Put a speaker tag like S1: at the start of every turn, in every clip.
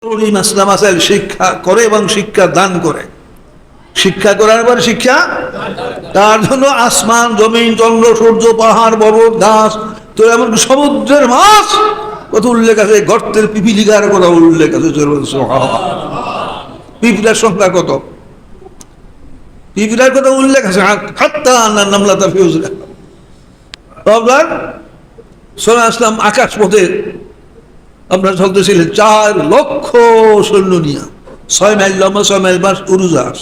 S1: মাসলা মাসাইল শিক্ষা করে এবং শিক্ষা দান করে। শিক্ষা করার পর শিক্ষা তার জন্য আসমান জমিন চন্দ্র সূর্য পাহাড় পর্বত গাছ তো এমনকি সমুদ্রের মাছ কত উল্লেখ আছে, গর্তের পিপিলিকার কথা উল্লেখ আছে। পিপিলার সংখ্যা কত, পিপিলার কথা উল্লেখ আছে। হাত্তা নামলা তার ফিউজরা আপনার সোনা আসলাম আকাশ পথে আপনার চলতেছিলেন 4 লক্ষ সৈন্য নিয়ে, 6 মাইল লম্বা 6 মাইল বাস উড়োজাহাজ।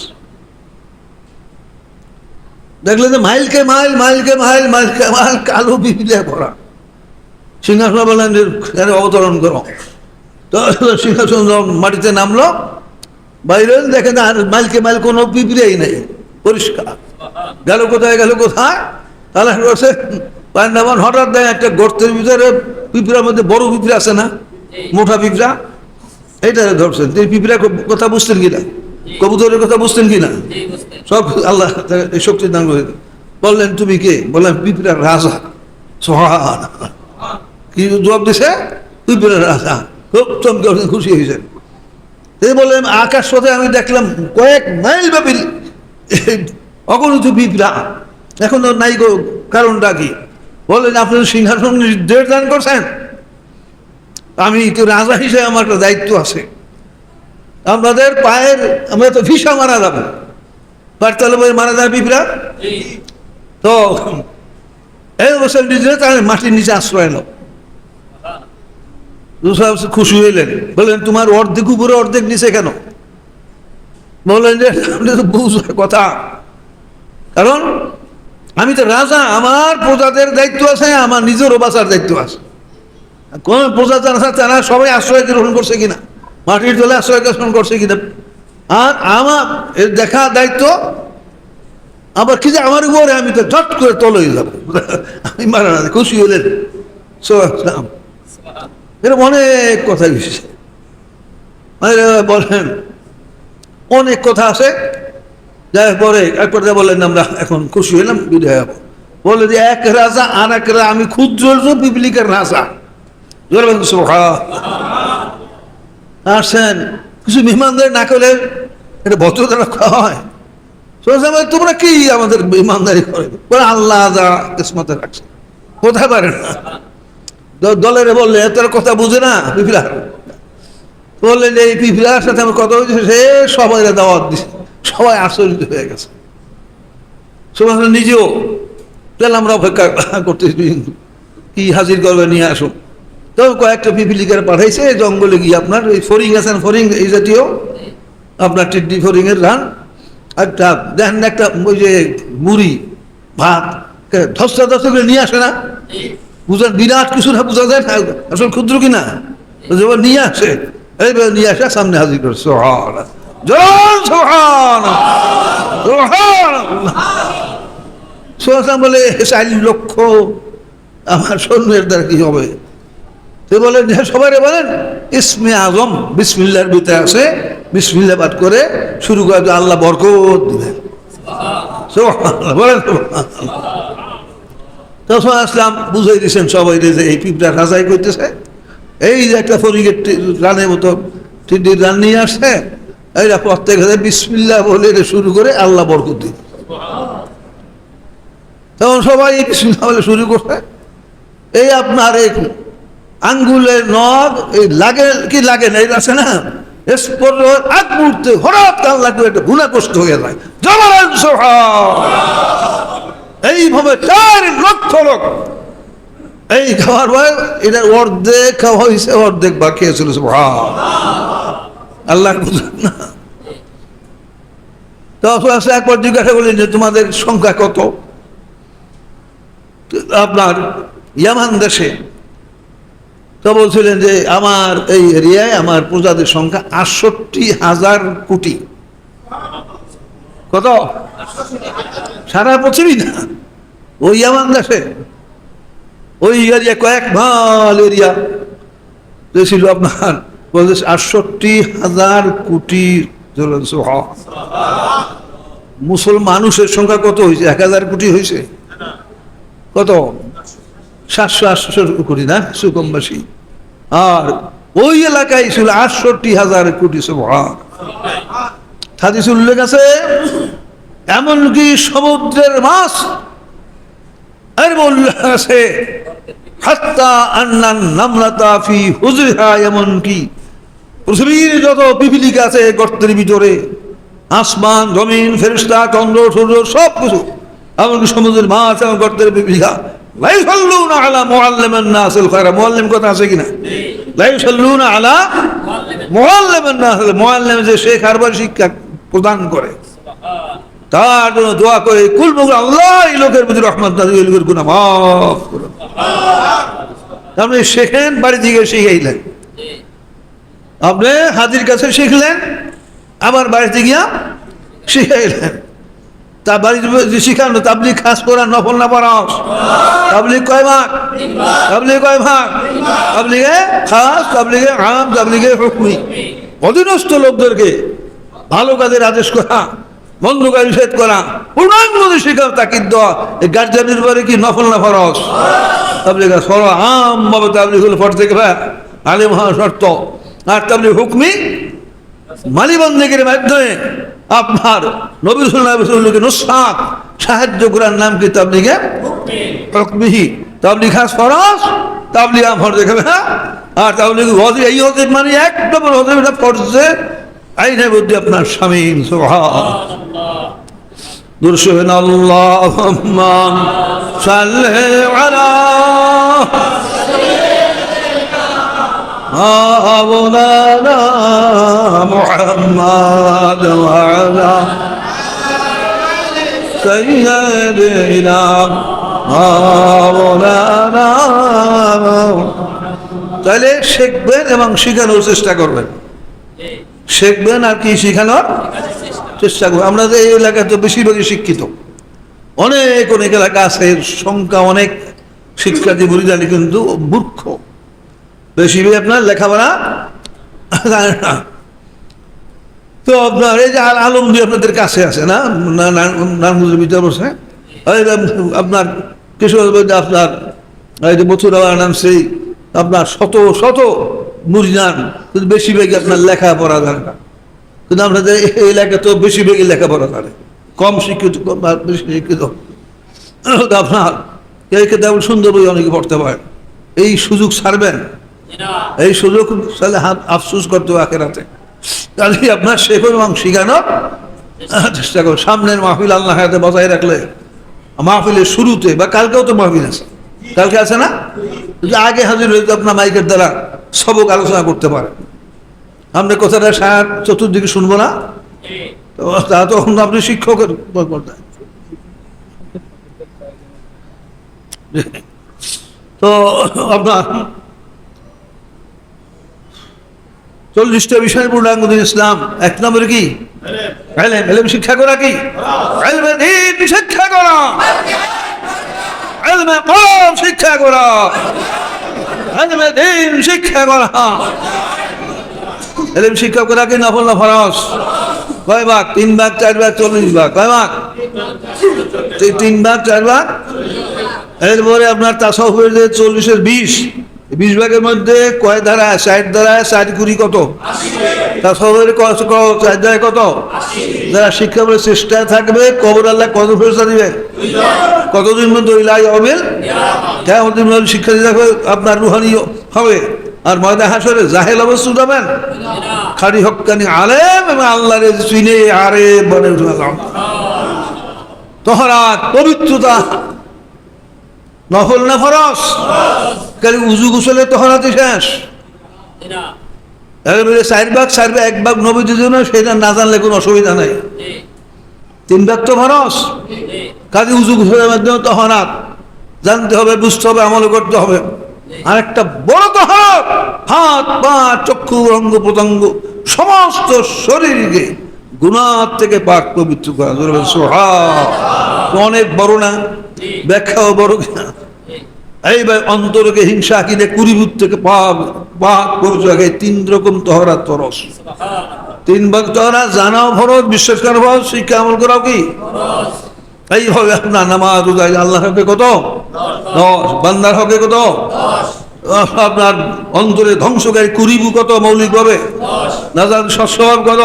S1: দেখলেন যে মাইলকে মাইল মাইলকে মাইল মাইলকে মাইল কালো পিপিলিয়া ভরা। সিংহাসন বললেন অবতরণ করো, তো সিংহাসন মাটিতে নামলো, বাইরে দেখেন আর মাইলকে মাইল কোনো পিপিলিয়াই নেই, পরিষ্কার। গেল কোথায় গেল কোথায় তাহলে করছে পান্ডাবান, হঠাৎ দেয় একটা গর্তের ভিতরে পিঁপড়ার মধ্যে বড় পিঁপড়া আছে না, মোটা পিঁপড়া, এইটা ধরছেন। তিনি পিঁপড়া কথা বুঝতেন কিনা, কবুতরের কথা বুঝতেন কিনা, সব আল্লাহ এই শক্তি দান করে। বললেন তুমি কে? বললেন পিঁপড়ার রাজা। সুবহান, কি জবাব দিছে? পিঁপড়ার রাজা। খুব চমকে খুশি হয়েছেন। এই বললেন আকাশ পথে আমি দেখলাম কয়েক মাইল ব্যাপী অগণিত পিঁপড়া, এখন তো নাই গো, কারণটা কি? বললেন আপনার সিংহাসন নির্দেশ দান করছেন, আমি তো রাজা হিসেবে আমার একটা দায়িত্ব আছে। আপনাদের পায়ের আমরা তো ভিসা মারা যাবো, বার্তালে মারা যায় পিঁপড়া, তো এই অবস্থায় নিজে তাহলে মাটির নিচে আশ্রয় নাও। খুশি হইলেন, বললেন তোমার অর্ধেক উপরে অর্ধেক নিচে কেন? বললেন যে বুঝার কথা, কারণ আমি তো রাজা, আমার প্রজাদের দায়িত্ব আছে, আমার নিজেরও বাঁচার দায়িত্ব আছে। কোন প্রজা যারা তারা সবাই আশ্রয় গ্রহণ করছে কিনা, মাটির তলে আশ্রয় গ্রহণ করছে কিনা, আর আমার এর দেখা দায়িত্ব আবার কি যে আমার উপরে, আমি তো ঝট করে তলে যাবো, আমি মারা না। খুশি হলেন। এরকম অনেক কথা বিষয় বলেন, অনেক কথা আছে। যাই পরে একবার বললেন আমরা এখন খুশি হলাম, বিদায় হবো। বলে যে এক রাজা আর এক রাজা, আমি ক্ষুদ্র পিপিলিকার রাজা। আসেন কিছু মেহমানদারি না করলে এটা ভদ্রতা রক্ষা হয়। তোমরা কি আমাদের মেহমানদারি করে? আল্লাহ যা কিসমতে রাখছে, কোথায় পারে না। দলের বললে তোর কথা বুঝে না পিপিলা, বললেন যে এই পিপিলার সাথে আমার কথা হয়েছে, সে সবাই দাওয়াত দিছে, সবাই আশ্চর্য হয়ে গেছে। সবাই নিজেও তাহলে আমরা অপেক্ষা করতেছি কি হাজির করবে, নিয়ে আসুন। তো কয়েকটা পিপিলিকার পাঠাইছে জঙ্গলে গিয়ে, আপনার ওই ফরিং আছেন, ফরিং এই জাতীয় আপনার টিডি ফরিং এর রান, একটা দেখেন একটা ওই যে মুড়ি ভাত ধস্তা ধস্তা করে নিয়ে আসে না, বুঝেন বিরাট কিছু না, বোঝা যায় না আসলে ক্ষুদ্র কিনা, নিয়ে আসে, এইভাবে নিয়ে আসে সামনে হাজির করে। বলে 4 লক্ষ আমার সৈন্যের দ্বারা কি হবে? বলেন সবাই বলেন ইসমে আজম বিসমিল্লাহর ভিতরে আছে, বিসমিল্লাহ পাঠ করে শুরু করে আল্লাহ বরকত দিবেন। বলেন তখন আসলাম বুঝাই দিয়েছেন সবাই যে এই পিঁপড়া রাজাই করতেছে, এই যে একটা ফরিগের রানের মতো টিডির রান নিয়ে আসছে, এইটা প্রত্যেক বিসমিল্লাহ বলে শুরু করে আল্লাহ বরকত দিবে। তখন সবাই বিসমিল্লাহ বলে শুরু করছে। এই আপনার এই আঙ্গুলের নখ এই লাগে কি লাগে না, এই আছে না, আগ মুহূর্তে হঠাৎ আল্লাহ একটা গুণাগ্রস্ত হয়ে যায়। এইভাবে 4 লক্ষ লোক এই খাওয়ার পরে এটার অর্ধেক খাওয়া হয়েছে, অর্ধেক বাকি ছিল। আল্লাহ না তখন আসলে একবার জিজ্ঞাসা করলেন যে তোমাদের সংখ্যা কত? আপনার ইয়ামান দেশে তো বলছিলেন যে আমার এই এরিয়ায় আমার প্রজাদের সংখ্যা 68,000 কোটি। কত? সারা পৃথিবী না, ওই ইয়ামান দেশে ওই এরিয়া কয়েক মাইল এরিয়া ছিল আপনার 68,000 কোটি। মুসলমান মানুষের সংখ্যা কত হয়েছে? 1000 কোটি হয়েছে। কত? 700-800 কোটি না, সুকম বেশি। আর ওই এলাকায় ছিল ৬৮,০০০ কোটি। সুবহান। হাদিসে উল্লেখ আছে এমনকি সমুদ্রের মাছ এর উল্লেখ আছে হাত্তা আন্নান নামলাতা ফি হুজরিহা, এমনকি পৃথিবীর যত পিপিলিকা আছে গর্তের ভিতরে, আসমান জমিন ফেরেশতা চন্দ্র সূর্য সব কিছু, এমনকি সমুদ্রের মাছ এবং গর্তের পিপিলিকা লা ইউসাল্লুনা আলা মুআল্লিমিন নাসিল খায়রা। মুআল্লিম কথা আছে কিনা? লা ইউসাল্লুনা আলা মুআল্লিমিন নাসিল, মুআল্লিম যে শেখ আরবার শিক্ষা প্রদান করে তার জন্য দোয়া করে কুল বলে আল্লাহ এই লোকের প্রতি রহমত নাযিল, এই লোকের গুনাহ মাফ করুন। আপনি শেখেন, বাড়ি থেকে শিখাইলেন, আপনি হাজির কাছে শিখলেন, আবার বাড়িতে গিয়া শিখাইলেন। তা বাড়িতে শিখানো তাবলিগ খাস করা নফল না পড়াস? তাবলিগ কয় ভাগ? তাবলিগ কয় ভাগ? তাবলিগে খাস, তাবলিগে আম, তাবলিগে হুকমি। অধীনস্থ লোকদেরকে ভালো কাজের আদেশ করা, মন্দ কাজ নিষেধ করা, পূর্ণাঙ্গ শিখাও, তাকিদ দেওয়া। এই গার্জিয়ানের বারে কি নফল না ফরজ? তাবলিগ ফরজ আম ভাবে তাবলিগ হলো ফরজ থেকে ভাই আলেম হওয়া শর্ত। আর তাবলিগ হুকমি মালিবন্দিকের মাধ্যমে আপনার নবী সাল্লাল্লাহু আলাইহি ওয়াসাল্লামকে নুসরাত সাহায্য করার নাম কি? তাবলিগে হুকমি। তাবলিগ খাস ফরজ, তাবলিগ আম ফরজ দেখাবে। হ্যাঁ, আর তাবলিগ ওয়াজিব, এই ওয়াজিব মানে এক নম্বর ওয়াজিব, এটা ফরজে আইনের মধ্যে আপনার শামিল। সুবহানাল্লাহ। দুরশন আল্লাহুম্মা সাল্লি আলা মাওলানা মুহাম্মাদ ওয়া আলা সাইয়্যিদিনা মাওলানা। তাহলে শিখবেন এবং শেখানোর চেষ্টা করবেন, শিখবেন আর কি শিখানোর চেষ্টা করবেন। আমরা যে এই এলাকায় তো বেশিরভাগই শিক্ষিত, অনেক অনেক এলাকা আছে সংখ্যা অনেক, শিক্ষার্থী বুড়িদানি কিন্তু মূর্খ, বেশিরভাগ আপনার লেখাপড়া জানে না। তো আপনার এই যে আলমদি আপনাদের কাছে আছে না, নানগুলোর ভিতরে বসে আপনার কিশোর আপনার এই যে মথুরা নামছে আপনার শত শত মুরিদান, কিন্তু বেশিরভাগই আপনার লেখাপড়া জানে না। কিন্তু আমরা যে এই এলাকায় তো বেশিরভাগই লেখাপড়া জানে, কম শিক্ষিত বেশি শিক্ষিত। আপনার এই ক্ষেত্রে সুন্দর বই অনেকে পড়তে পারেন, এই সুযোগ ছাড়বেন, এই সুযোগ তাহলে হাত আফসোস করতে হবে আখেরাতে। তাহলে আপনার শেখার এবং শিখানোর চেষ্টা করুন। সামনের মাহফিল আল্লাহ হায়াতে বজায় রাখলে মাহফিলের শুরুতে বা কালকেও তো মাহফিল আছে, কালকে আছে না, আগে হাজির হইতে আপনার মাইকের দ্বারা সবক আলোচনা করতে পারে। আমরা কথাটা সার চতুর্দিকে শুনবো না, তা তখন আপনি শিক্ষকের পর্দায়। তো আপনার 40টা বিষয়ের পূর্ণাঙ্গ দিন ইসলাম। এক নম্বরে কি? ইলম শিক্ষা করা। কি? ইলমে দ্বীন শিক্ষা করা, ইলমে কলম শিক্ষা করা, ইলমে দ্বীন শিক্ষা করা। ইলম শিক্ষা করা কি নফল না ফরজ? কয় ভাগ? 3 ভাগ, 4 ভাগ, 40 ভাগ। কয় ভাগ? 3 ভাগ, 4 ভাগ। এরপরে আপনার তাসাউফের যে 40-এর 20 ভাগের মধ্যে কয় ধারা? 60 ধারা, 4 কুড়ি কত? তাসাউফের 4 ধারায় কত? যারা শিক্ষা করে চেষ্টা থাকবে কবর আল্লাহ কত ফেরেশতা দিবে? কতদিন মধ্যে ইলাই হবে কিয়ামতের দিন শিক্ষা দিতে থাকবে, আপনার রুহানি হবে। আর ময়দা হাসরে জাহেল অবস্থা যাবেন, খাড়ি হক্কানি আলেম এবং আল্লাহর চিনে আরে বনে উঠলাম। তহরাত পবিত্রতা নফল না ফরজ? খালি উজু গোসলে তহরাতই শেষ। এবারে 4 ভাগ, 1 ভাগ নবীদের জন্য, সেটা না জানলে কোনো অসুবিধা নাই। 3 ভাগ তো ফরজ, কাজে উজু গোসলের মাধ্যমে তহরাত জানতে হবে, বুঝতে হবে, আমল করতে হবে। আরেকটা বড় তহরাত, হাত পা চক্ষু অঙ্গ প্রত্যঙ্গ সমস্ত শরীরকে গুনাহ থেকে পাক পবিত্র করা। অনেক বড় না, ব্যাখ্যাও বড় না। এই ভাই অন্তরকে হিংসা কিনে কুরিভূত থেকে পাক পবিত্র রাখে। 3 রকম তহরাত ফরজ। 3 ভাগ তহরাত জানাও ফরজ, বিশ্বাস করা ফরজ, শিক্ষা আমল করাও কি ফরজ। এইভাবে আপনার নামাজ রোজা আল্লাহর হকে কত? 10, বান্দার হকে কত? 10। আপনার অন্তরে ধ্বংসকারী কুড়িবু কত মৌলিকভাবে, নাজার সস্বভাব কত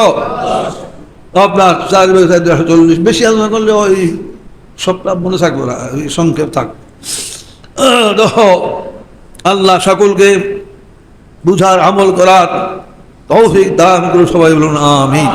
S1: আপনার 440, বেশি আলোচনা করলে ওই সবটা মনে থাকবে না, ওই সংক্ষেপ থাকবে। আল্লাহ সকলকে বুঝার আমল করার তৌফিক দান করে, সবাই বলুন আমিন।